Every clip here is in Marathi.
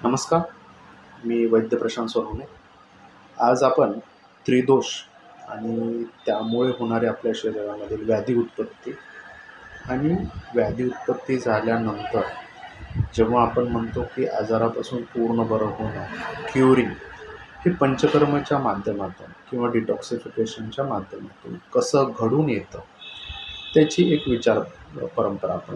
नमस्कार. मी वैद्य प्रशांत सोनवणे. आज आपण त्रिदोष आणि त्यामुळे होणारे आपल्या शरीरामधील व्याधी उत्पत्ती आणि व्याधी उत्पत्ती झाल्यानंतर जेव्हा आपण म्हणतो की आजारापासून पूर्ण बरं होणं, क्युरिंग, हे पंचकर्मच्या माध्यमातून किंवा डिटॉक्सिफिकेशनच्या माध्यमातून कसं घडून येतं, त्याची एक विचार परंपरा आपण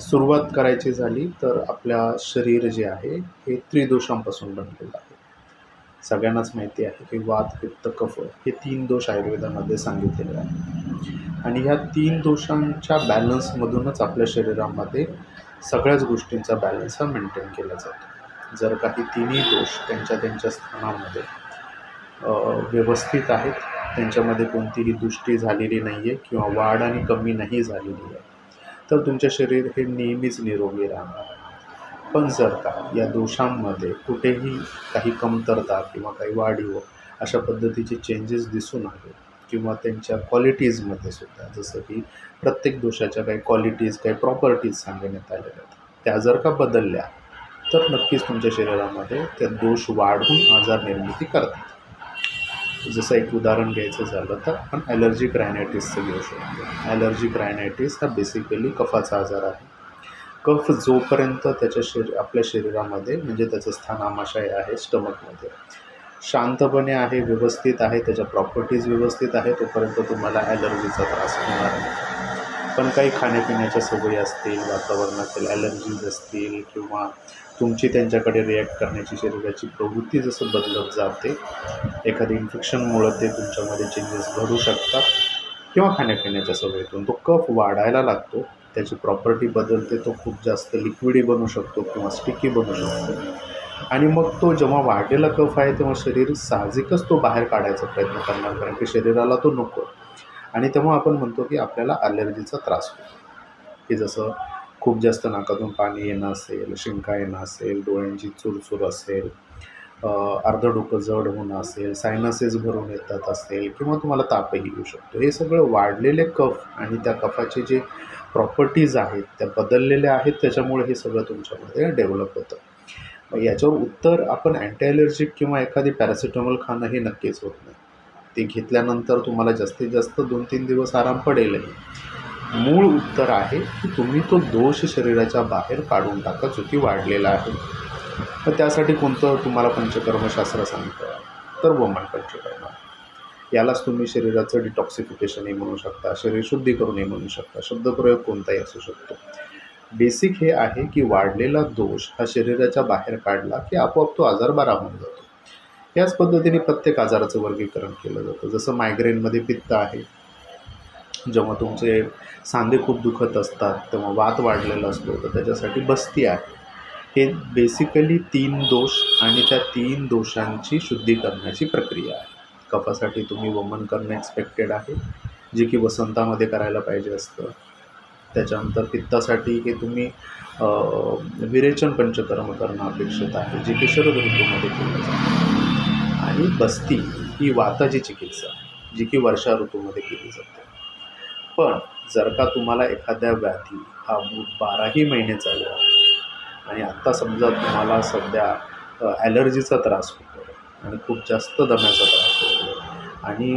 सुरुवात करायची झाली तर आपल्या शरीर जे आहे हे त्रिदोषांपासून बनलेलं आहे. सगळ्यांनाच माहिती आहे की वात, पित्त, कफ हे 3 दोष आयुर्वेदामध्ये सांगितलेले आहेत आणि ह्या 3 दोषांच्या बॅलन्समधूनच आपल्या शरीरामध्ये सगळ्याच गोष्टींचा बॅलन्स हा मेंटेन केला जातो. जर काही तिन्ही दोष त्यांच्या स्थानामध्ये व्यवस्थित आहेत, त्यांच्यामध्ये कोणतीही दुष्टी झालेली नाही आहे किंवा वाढ आणि कमी नाही झालेली आहे, तर तुमचे शरीर हे नेहमीच निरोगी राहणार. पण जर का या दोषांमध्ये कुठेही काही कमतरता किंवा काही वाढीव अशा पद्धतीचे चेंजेस दिसून आले किंवा त्यांच्या क्वालिटीजमध्ये सुद्धा, जसं की प्रत्येक दोषाच्या काही क्वालिटीज, काही प्रॉपर्टीज सांगण्यात आलेल्या आहेत, त्या जर का बदलल्या तर नक्कीच तुमच्या शरीरामध्ये त्या दोष वाढून आजार निर्मिती करतात. जसं एक उदाहरण घ्यायचं झालं तर आपण ॲलर्जिक रायनायटिसचं घेऊ शकतो. ॲलर्जिक रायनायटिस हा बेसिकली कफाचा आजार आहे. कफ जोपर्यंत आपल्या शरीरामध्ये, म्हणजे त्याचं स्थान आमाशय आहे स्टमकमध्ये, शांतपणे आहे, व्यवस्थित आहे, त्याच्या प्रॉपर्टीज व्यवस्थित आहे, तोपर्यंत तुम्हाला ॲलर्जीचा त्रास होणार नाही. पण काही खाण्यापिण्याच्या सवयी असतील, वातावरणातील ॲलर्जीज असतील किंवा तुमची त्यांच्याकडे रिॲक्ट करण्याची शरीराची प्रवृत्ती जसं बदलत जाते, एखादी इन्फेक्शनमुळं ते तुमच्यामध्ये चेंजेस घडू शकतात किंवा खाण्यापिण्याच्या सवयीतून तो कफ वाढायला लागतो, त्याची प्रॉपर्टी बदलते, तो खूप जास्त लिक्विडी बनू शकतो किंवा स्टिकी बनू शकतो आणि मग तो जेव्हा वाढलेला कफ आहे तेव्हा शरीर साहजिकच तो बाहेर काढायचा प्रयत्न करणार, कारण की शरीराला तो नको. आणि तेव्हा आपण म्हणतो की आपल्याला ॲलर्जीचा त्रास होतो, की जसं खूप जास्त नाकातून पाणी येणं असेल, शिंका येणं असेल, डोळ्यांची चुरचूर असेल, अर्धं डोकं जड होणं असेल, सायनसेस भरून येतात असेल किंवा तुम्हाला तापही येऊ शकतो. हे सगळं वाढलेले कफ आणि त्या कफाचे जे प्रॉपर्टीज आहेत त्या बदललेल्या आहेत, त्याच्यामुळे हे सगळं तुमच्यामध्ये डेव्हलप होतं. मग याच्यावर उत्तर आपण अँटी ॲलर्जिक किंवा एखादी पॅरासिटामॉल खाणं हे नक्कीच होत नाही. ते घेतल्यानंतर तुम्हाला जास्तीत जास्त 2-3 दिवस आराम पडेलही. मूळ उत्तर आहे की तुम्ही तो दोष शरीराच्या बाहेर काढून टाका जो की वाढलेला आहे. तर त्यासाठी कोणतं तुम्हाला पंचकर्मशास्त्र सांगतं, तर वमन पंचकर्म. यालाच तुम्ही शरीराचं डिटॉक्सिफिकेशनही म्हणू शकता, शरीर शुद्धीकरणही म्हणू शकता, शब्दप्रयोग कोणताही असू शकतो. बेसिक हे आहे की वाढलेला दोष हा शरीराच्या बाहेर काढला की आपोआप तो आजार बरा होऊन जातो. याच पद्धतीने प्रत्येक आजाराचं वर्गीकरण केलं जातं. जसं मायग्रेनमध्ये पित्त आहे, जेव्हा तुमचे सांधे खूप दुखत असतात तेव्हा वात वाढलेला असतो, तर त्याच्यासाठी बस्ती आहे. हे बेसिकली 3 दोष आणि त्या 3 दोषांची शुद्धी करण्याची प्रक्रिया आहे. कफासाठी तुम्ही वमन करणं एक्सपेक्टेड आहे, जे की वसंतामध्ये करायला पाहिजे असतं. त्याच्यानंतर पित्तासाठी हे तुम्ही विरेचन पंचकर्म करणं अपेक्षित आहे, जे की शरद ऋतूमध्ये केलं जातं. आणि बस्ती ही वाताची चिकित्सा, जी की वर्षा ऋतूमध्ये केली जाते. पण जर का तुम्हाला एखाद्या व्याधी हा 12ही महिने चालू आहे आणि आत्ता समजा तुम्हाला सध्या ॲलर्जीचा त्रास होतो आणि खूप जास्त दम्याचा त्रास होतो आणि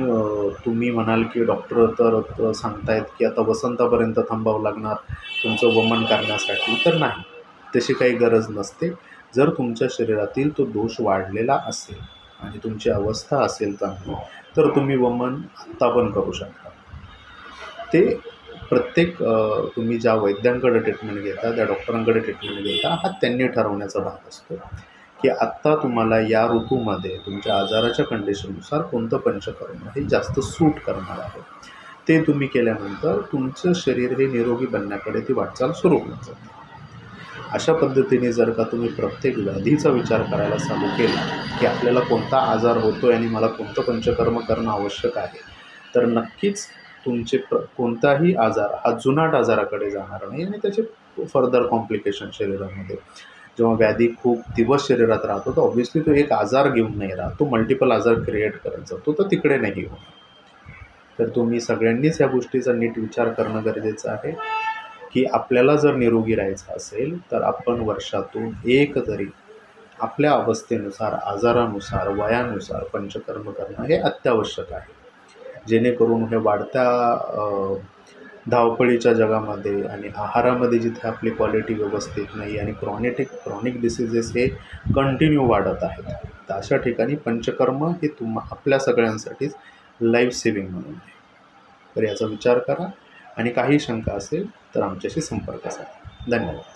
तुम्ही म्हणाल की डॉक्टर तर सांगतायत की आता वसंतापर्यंत थांबावं लागणार तुमचं वमन करण्यासाठी, तर नाही, तशी काही गरज नसते. जर तुमच्या शरीरातील तो दोष वाढलेला असेल आणि तुमची अवस्था असेल चांगली, तर तुम्ही वमन आत्ता पण करू शकता. ते प्रत्येक तुम्ही ज्या वैद्यांकडे ट्रीटमेंट घेता, त्या डॉक्टरांकडे ट्रीटमेंट घेता, हा त्यांनी ठरवण्याचा भाग असतो की आत्ता तुम्हाला या ऋतूमध्ये तुमच्या आजाराच्या कंडिशननुसार कोणतं पंचकर्म हे जास्त सूट करणार आहे. ते तुम्ही केल्यानंतर तुमचं शरीर हे निरोगी बनण्याकडे ती वाटचाल सुरू होऊन जाते. अशा पद्धतीने जर का तुम्ही प्रत्येक व्याधीचा विचार करायला चालू केला की आपल्याला कोणता आजार होतो आहे आणि मला कोणतं पंचकर्म करणं आवश्यक आहे, तर नक्कीच तुमचे कोणताही आजार हा जुनाट आजाराकडे जाणार नाही आणि त्याचे फर्दर कॉम्प्लिकेशन शरीरामध्ये, जेव्हा व्याधी खूप दिवस शरीरात राहतो तर ऑब्व्हियसली तो एक आजार घेऊन नाही राहत, तो मल्टिपल आजार क्रिएट करत जातो, तर तिकडे नाही होणार. तर तुम्ही सगळ्यांनीच या गोष्टीचा नीट विचार करणं गरजेचं आहे की आपल्याला जर निरोगी राहायचं असेल तर आपण वर्षातून एक तरी आपल्या अवस्थेनुसार, आजारानुसार, वयानुसार पंचकर्म करणं हे अत्यावश्यक आहे. जेणेकरून हे वाढत्या धावपळीच्या जगामध्ये आणि आहारामध्ये जिथे आपली क्वालिटी व्यवस्थित नाही आणि क्रॉनिक डिसीजेस हे कंटिन्यू वाढत आहेत, तर अशा ठिकाणी पंचकर्म हे आपल्या सगळ्यांसाठीच लाईफ सेविंग म्हणून आहे. तर याचा विचार करा आणि काही शंका असेल तर आमच्याशी संपर्क साधा. धन्यवाद.